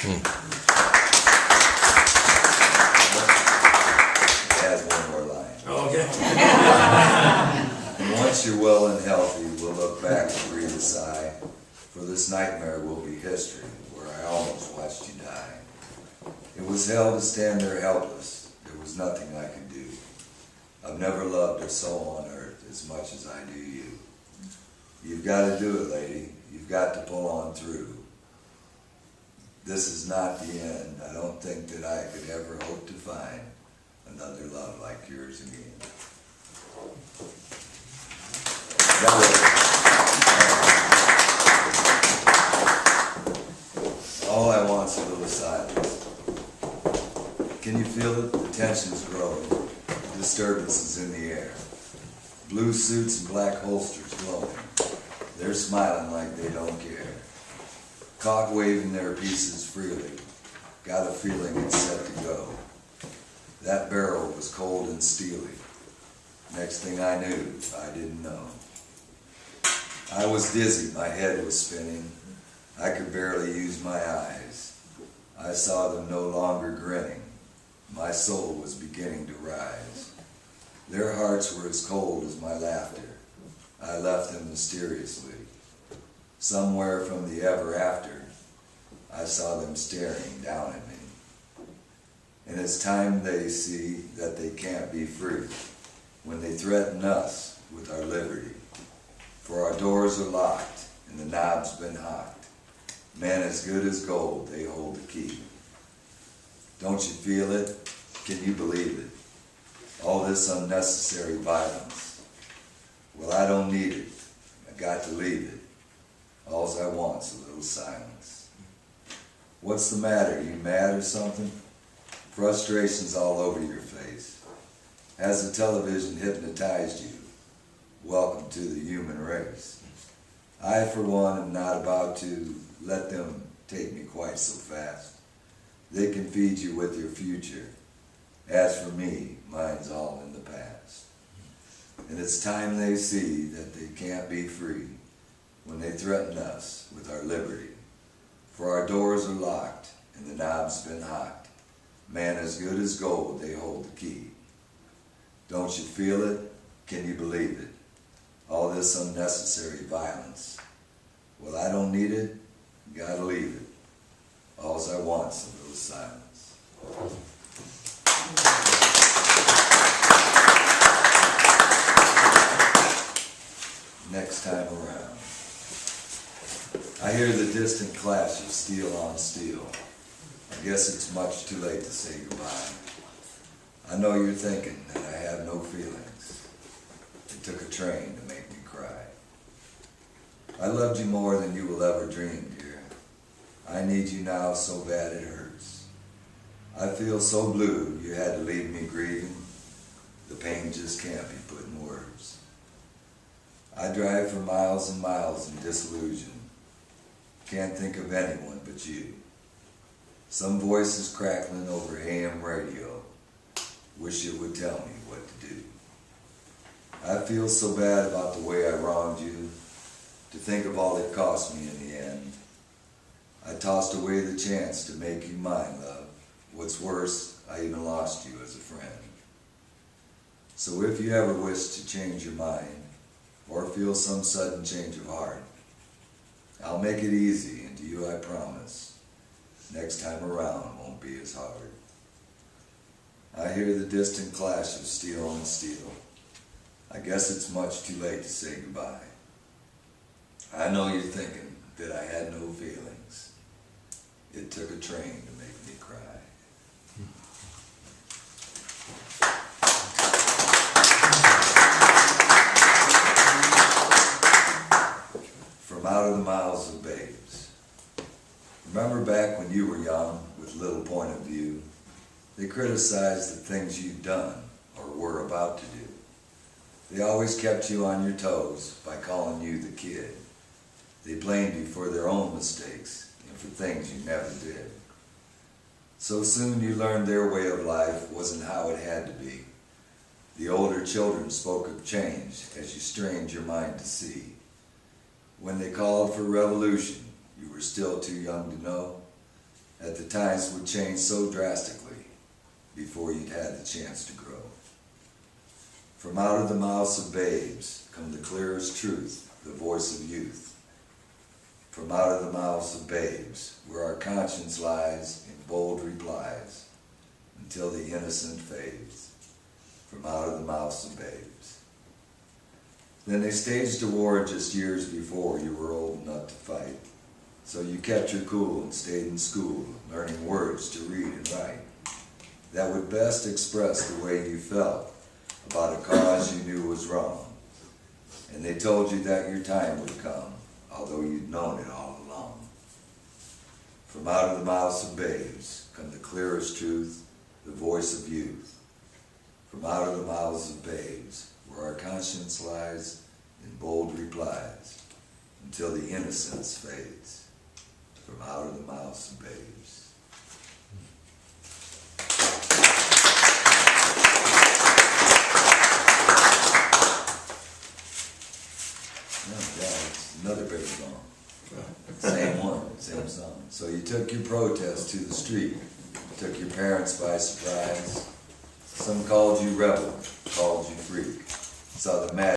It has one more line. Okay. And once you're well and healthy, we'll look back and breathe a sigh, for this nightmare will be history, where I almost watched you die. It was hell to stand there helpless. There was nothing I could do. I've never loved a soul on earth as much as I do you. You've got to do it, lady. You've got to pull on through. This is not the end. I don't think that I could ever hope to find another love like yours again. That was all I want's a little silence. Can you feel it? The tension's growing. Disturbances in the air. Blue suits and black holsters glowing. They're smiling like they don't care. Cock waving their pieces freely. Got a feeling it's set to go. That barrel was cold and steely. Next thing I knew, I didn't know. I was dizzy, my head was spinning. I could barely use my eyes. I saw them no longer grinning. My soul was beginning to rise. Their hearts were as cold as my laughter. I left them mysteriously. Somewhere from the ever after, I saw them staring down at me. And it's time they see that they can't be free when they threaten us with our liberty. For our doors are locked and the knob's been hocked. Man as good as gold, they hold the key. Don't you feel it? Can you believe it? All this unnecessary violence. Well, I don't need it. I got to leave it. All's I want's a little silence. What's the matter? You mad or something? Frustration's all over your face. Has the television hypnotized you? Welcome to the human race. I, for one, am not about to let them take me quite so fast. They can feed you with your future. As for me, mine's all in the past. And it's time they see that they can't be free when they threaten us with our liberty. For our doors are locked and the knob's been hocked. Man as good as gold, they hold the key. Don't you feel it? Can you believe it? All this unnecessary violence. Well, I don't need it. Gotta leave it. All's I want's a little silence. Next time around. I hear the distant clash of steel on steel. I guess it's much too late to say goodbye. I know you're thinking that I have no feelings. It took a train to make me cry. I loved you more than you will ever dream, dear. I need you now so bad it hurts. I feel so blue you had to leave me grieving. The pain just can't be put in words. I drive for miles and miles in disillusion. Can't think of anyone but you. Some voice is crackling over AM radio. Wish it would tell me what to do. I feel so bad about the way I wronged you. To think of all it cost me in the end. I tossed away the chance to make you mine, love. What's worse, I even lost you as a friend. So if you ever wish to change your mind, or feel some sudden change of heart, I'll make it easy, and to you I promise, next time around won't be as hard. I hear the distant clash of steel on steel. I guess it's much too late to say goodbye. I know you're thinking that I had no feelings. It took a train to make me cry. From Out of the Mouths of Babes. Remember back when you were young, with little point of view, they criticized the things you'd done or were about to do. They always kept you on your toes by calling you the kid. They blamed you for their own mistakes and for things you never did. So soon you learned their way of life wasn't how it had to be. The older children spoke of change as you strained your mind to see. When they called for revolution, you were still too young to know. At that the times would change so drastically before you'd had the chance to grow. From out of the mouths of babes come the clearest truth, the voice of youth. From out of the mouths of babes, where our conscience lies in bold replies, until the innocent fades. From out of the mouths of babes. Then they staged a war just years before you were old enough to fight. So you kept your cool and stayed in school, learning words to read and write that would best express the way you felt about a cause you knew was wrong. And they told you that your time would come, although you'd known it all along. From out of the mouths of babes come the clearest truth, the voice of youth. From out of the mouths of babes, where our conscience lies in bold replies, until the innocence fades. From out of the mouths of babes. Oh, yeah, it's another great song. Same one, same song. So you took your protest to the street, took your parents by surprise. Some called you rebel, called you freak. Saw the magic.